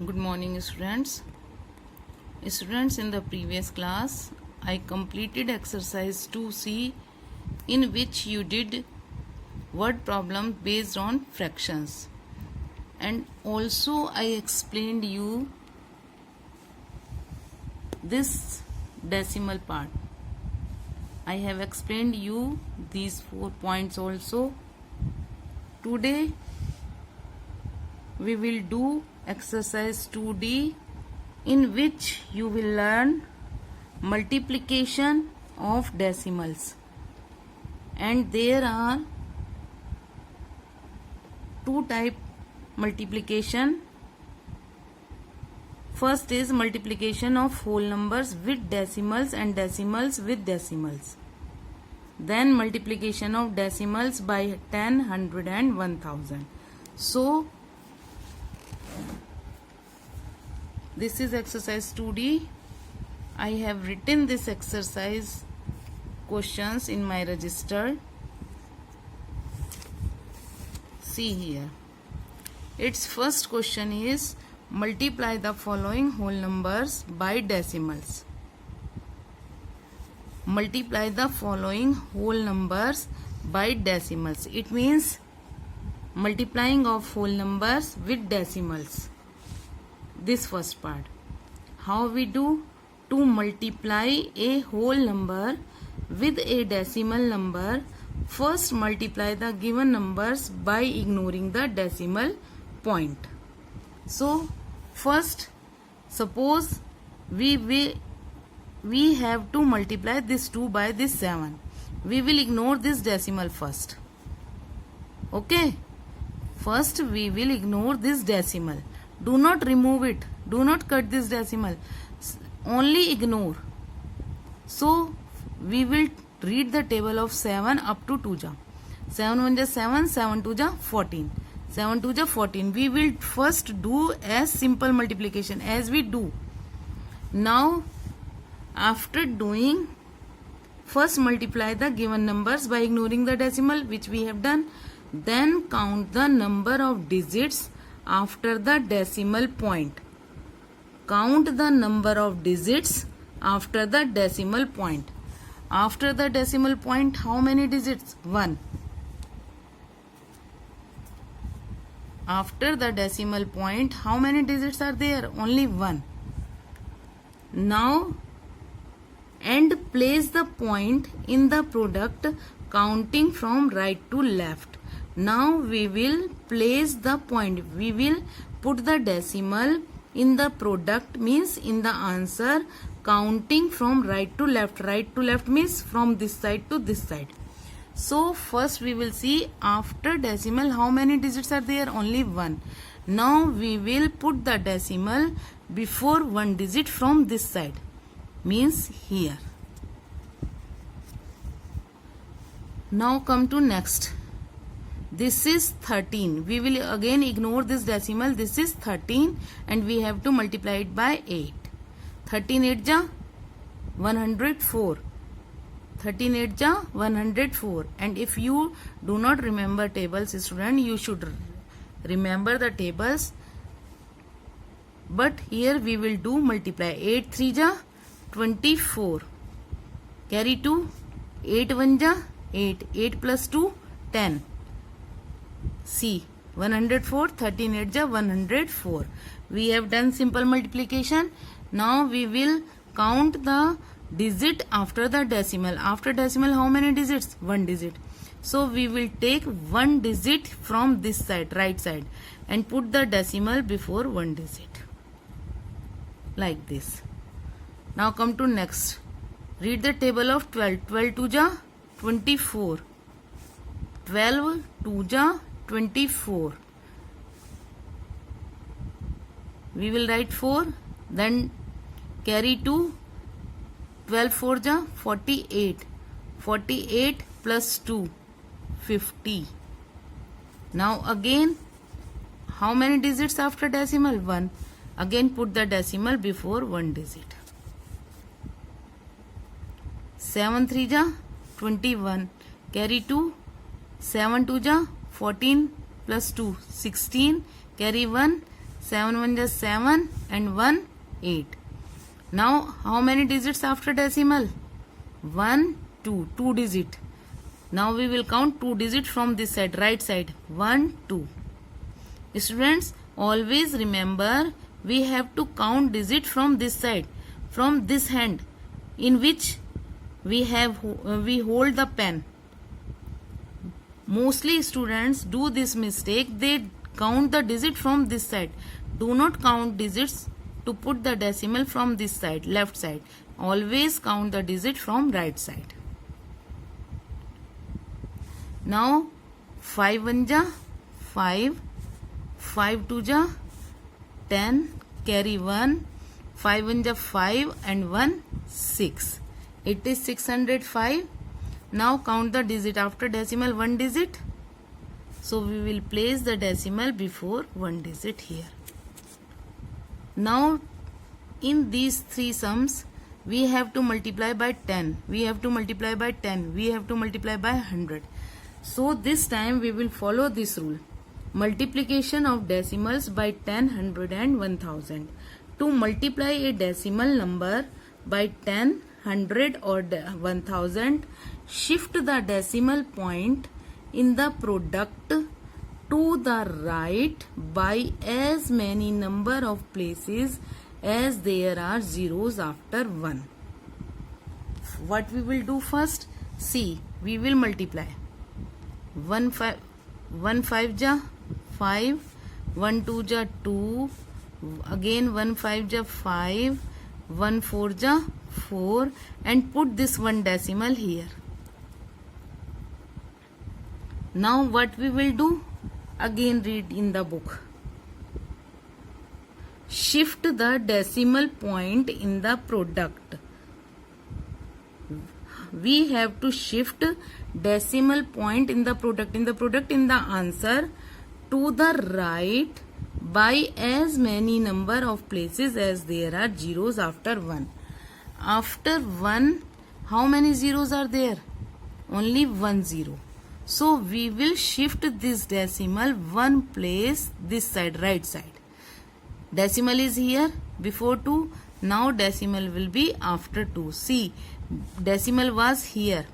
Good morning, students. In the previous class, I completed exercise 2C, in which you did word problem based on fractions, and also I explained you this decimal part. I have explained you these 4 points also. Today we will do exercise 2D, in which you will learn multiplication of decimals, and there are two type multiplication. First is multiplication of whole numbers with decimals and decimals with decimals. Then multiplication of decimals by 10, 100 and 1000. So this is exercise 2D. I have written this exercise questions in my register. See here. Its first question is multiply the following whole numbers by decimals. Multiply the following whole numbers by decimals. It means multiplying of whole numbers with decimals. This first part. How we do? To multiply a whole number with a decimal number, first multiply the given numbers by ignoring the decimal point. So first, suppose we have to multiply this 2 by this 7. We will ignore this decimal first. Okay? First we will ignore this decimal. Do not remove it. Do not cut this decimal. Only ignore. So we will read the table of 7 up to 2 ja. 7 1 ja 7, 7 2 ja 14. 7 2 ja 14. We will first do as simple multiplication as we do. Now after doing, first multiply the given numbers by ignoring the decimal, which we have done. Then count the number of digits after the decimal point. Count the number of digits after the decimal point. After the decimal point, how many digits? 1. After the decimal point, how many digits are there? Only 1. Now, and place the point in the product counting from right to left. Now we will place the point. We will put the decimal in the product, means in the answer, counting from right to left. Right to left means from this side to this side. So first we will see after decimal how many digits are there? Only 1. Now we will put the decimal before 1 digit from this side, means here. Now come to next. This is 13. We will again ignore this decimal. This is 13 and we have to multiply it by 8. 13 8 ja 104. 13 8 ja 104. And if you do not remember tables, student, you should remember the tables. But here we will do multiply. 8 3 ja 24. Carry 2. 8 1 ja 8. 8 plus 2 10. See, 104, 13 8 ja 104. We have done simple multiplication. Now we will count the digit after the decimal. After decimal, how many digits? 1 digit. So we will take 1 digit from this side, right side, and put the decimal before 1 digit. Like this. Now come to next. Read the table of 12. 12 2 ja 24. 12 2 ja 24. We will write 4, then carry 2. 12 4 ja 48. 48 plus 2 50. Now again, how many digits after decimal? 1. Again put the decimal before 1 digit. 7 3 ja 21. Carry 2. 7 2 ja 14 plus 2 16. Carry 1. 7 1 just 7 and 1 8. Now how many digits after decimal? 1 2, 2 digit. Now we will count 2 digits from this side, right side. 1 2. Students, always remember we have to count digit from this side, from this hand in which we hold the pen. Mostly students do this mistake. They count the digit from this side. Do not count digits to put the decimal from this side, left side. Always count the digit from right side. Now 5 1 ja 5, 5 2 ja 10, carry 1, 5 1 ja 5 and 1 6. It is 605. Now count the digit after decimal, 1 digit. So we will place the decimal before 1 digit here. Now in these three sums we have to multiply by 10. We have to multiply by 10. We have to multiply by 100. So this time we will follow this rule. Multiplication of decimals by 10, 100 and 1000. To multiply a decimal number by 10, 100 or 1000, shift the decimal point in the product to the right by as many number of places as there are zeros after 1. What we will do first? See, we will multiply. 1 5 ja 5, 1 2 ja 2, again 1 5 ja 5, 1 4 ja 4 and put this one decimal here. Now what we will do? Again read in the book. Shift the decimal point in the product. We have to shift decimal point in the product, in the answer to the right by as many number of places as there are zeros after 1. After 1, how many zeros are there? Only 1 zero. So we will shift this decimal 1 place this side, right side. Decimal is here before 2. Now decimal will be after 2. See, decimal was here.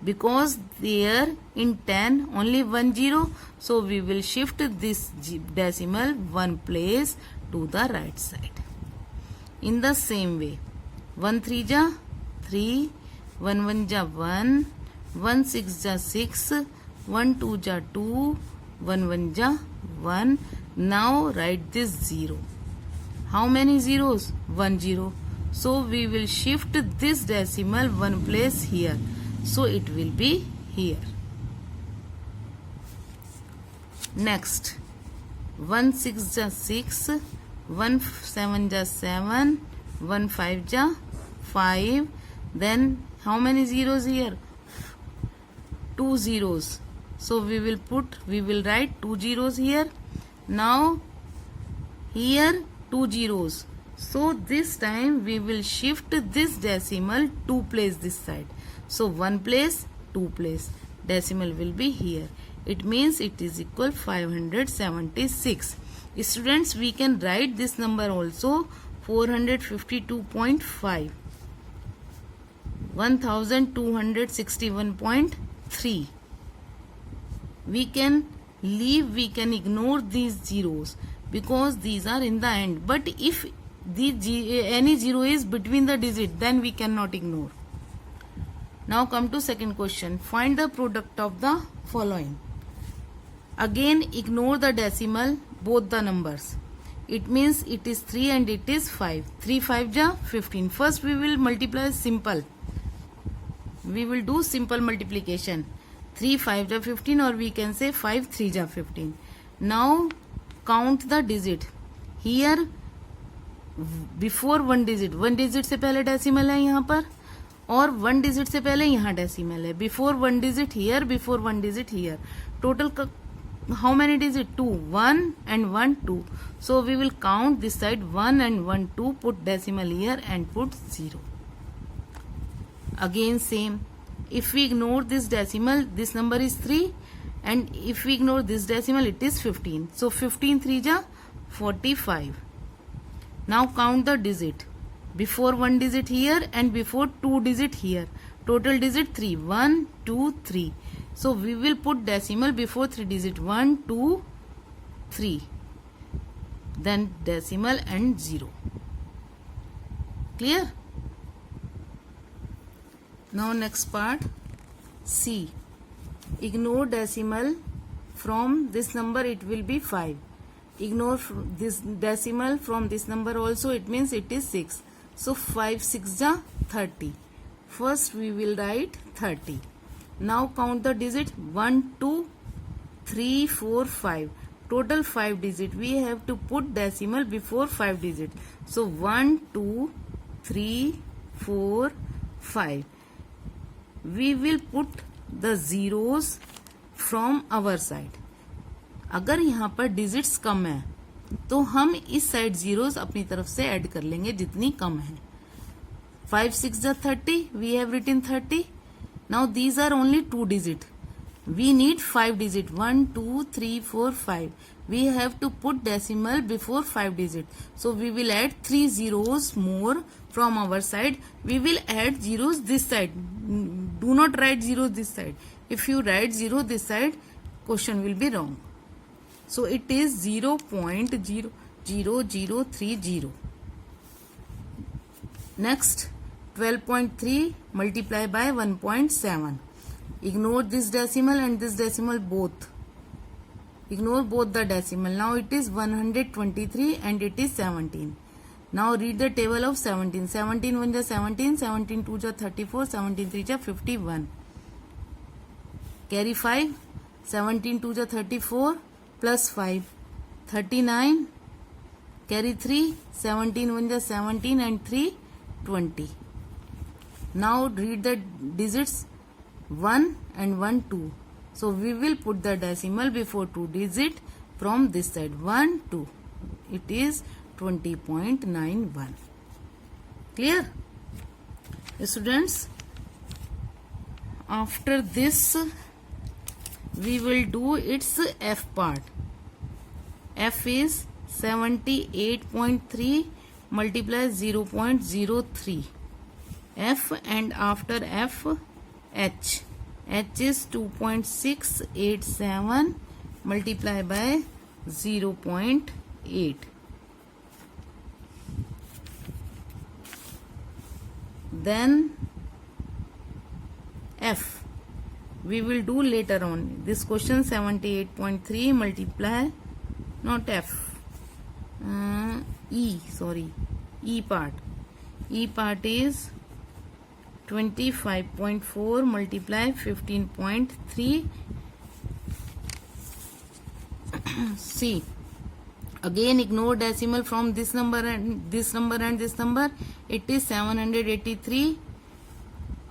Because there in 10 only 1 0. So we will shift this decimal 1 place to the right side. In the same way, 1 3 ja 3, 1 1 ja 1, 1 6 ja 6, 1 2 ja 2, 1 1 ja 1. Now write this 0. How many zeros? 1 0. So we will shift this decimal 1 place here. So it will be here. Next, 1 6 ja 6, 1 7 ja 7, 1 5 ja 5. Then how many zeros here? 2 zeros. So we will write 2 zeros here. Now here 2 zeros. So this time we will shift this decimal 2 place this side. So 1 place, 2 place. Decimal will be here. It means it is equal 576. Students, we can write this number also 452.5. 1261.3. We can ignore these zeros because these are in the end. But if any zero is between the digit, then we cannot ignore. Now come to second question. Find the product of the following. Again ignore the decimal, both the numbers. It means it is 3 and it is 5. 3 5 ja 15. First we will multiply simple. We will do simple multiplication. 3 5 ja 15 or we can say 5 3 ja 15. Now count the digit. Here before 1 digit. 1 digit से पहले decimal है यहाँ पर और 1 digit से पहले यहाँ decimal है. Before 1 digit here, before 1 digit here. Total how many digit? 2. 1 and 1 2. So we will count this side 1 and 1 2. Put decimal here and put 0. Again same. If we ignore this decimal, this number is 3. And if we ignore this decimal, it is 15. So 15 3 ja 45. Now count the digit. Before 1 digit here and before 2 digit here. Total digit 3. 1, 2, 3. So we will put decimal before 3 digit. 1, 2, 3. Then decimal and 0. Clear? Now next part. C. Ignore decimal. From this number it will be 5. Ignore this decimal from this number also, it means it is 6. So 5 6 ja 30. First we will write 30. Now count the digit 1, 2, 3, 4, 5. Total 5 digit. We have to put decimal before 5 digit. So 1, 2, 3, 4, 5. We will put the zeros from our side. अगर यहाँ पर digits कम है तो हम इस side zeros अपनी तरफ से ऐड कर लेंगे जितनी कम है. 5 6 जा 30. We have written 30. Now these are only 2 digit. We need 5 digit. 1, 2, 3, 4, 5. We have to put decimal before 5 digit. So we will add 3 zeros more from our side. We will add zeros this side. Do not write zeros this side. If you write 0 this side, question will be wrong. So it is 0.00030. Next, 12.3 multiply by 1.7. Ignore this decimal and this decimal both. Ignore both the decimal. Now it is 123 and it is 17. Now read the table of 17. 17 1 ja 17, 17 2 ja 34, 17 3 ja 51. Carry 5, 17 2 ja 34 plus 5, 39. Carry 3, 17 1 ja 17 and 3, 20. Now read the digits 1 and 1 2. So we will put the decimal before 2 digit from this side. 1 2. It is 20.91. Clear? Students, after this we will do its F part. F is 78.3 multiply 0.03. F, and after F, H. H is 2.687 multiply by 0.8. Then F we will do later on. This question 78.3 multiply, not F, E, sorry, E part. E part is 25.4 multiply 15.3. C. Again ignore decimal from this number and this number and this number. It is 783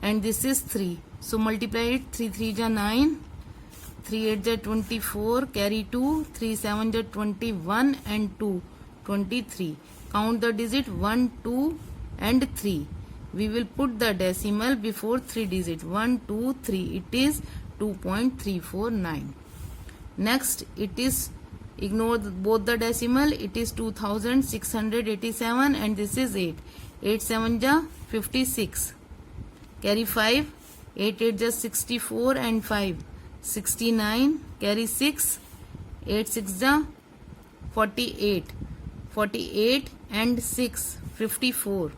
and this is 3. So multiply it. 3 3 ja 9, 3 8 ja 24, carry 2, 3 7 ja 21 and 2, 23. Count the digit 1, 2 and 3. We will put the decimal before 3 digit. 1, 2, 3. It is 2.349. Next, it is ignore both the decimal. It is 2687 and this is 8. 8 7 ja 56. Carry 5. 8 8 ja 64 and 5. 69. Carry 6. 8 6 ja 48. 48 and 6. 54.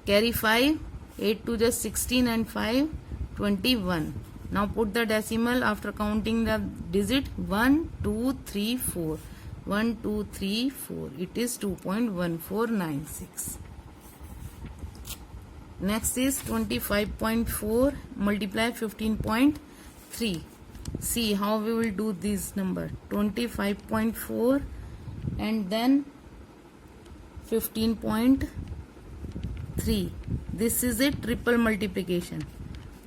Carry 5. 8 2 ja 16 and 5. 21. Now put the decimal after counting the digit. 1 2 3 4. 1 2 3 4. It is 2.1496. Next is 25.4 multiply 15.3. See how we will do this number. 25.4 and then 15.3. This is a triple multiplication.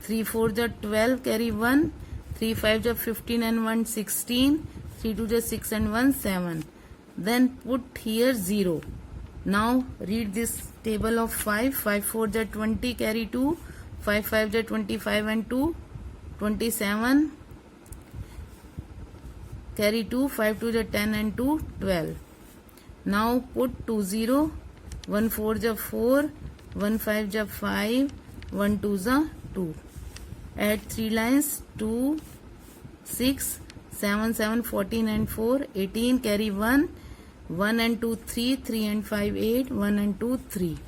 3 4 ja 12, carry 1. 3 5 ja 15 and 1 16. 3 2 ja 6 and 1 7. Then put here 0. Now read this table of 5. 5 4 ja 20, carry 2. 5 5 ja 25 and 2, 27. Carry 2. 5 2 ja 10 and 2, 12. Now put 2 0, 1 4 ja 4, 1 5 ja 5, 1 2 ja 2. Add 3 lines, 2, 6, 7 7 14 and 4 18, carry 1, 1 and 2 3, 3 and 5 8, 1 and 2 3.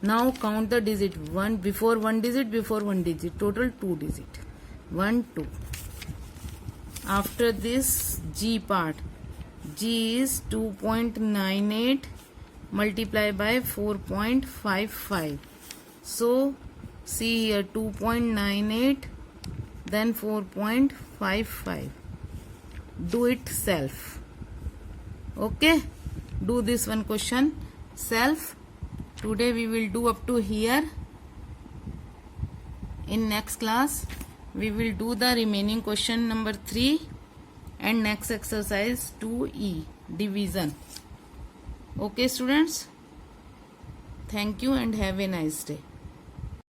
Now count the digit, 1 before 1 digit, before 1 digit, total 2 digit, 1 2. After this G part, G is 2.98 multiplied by 4.55. So see here, 2.98 then 4.55. Do it self. Okay, do this one question self. Today we will do up to here. In next class we will do the remaining question number 3 and next exercise 2E, division. Okay students, thank you and have a nice day.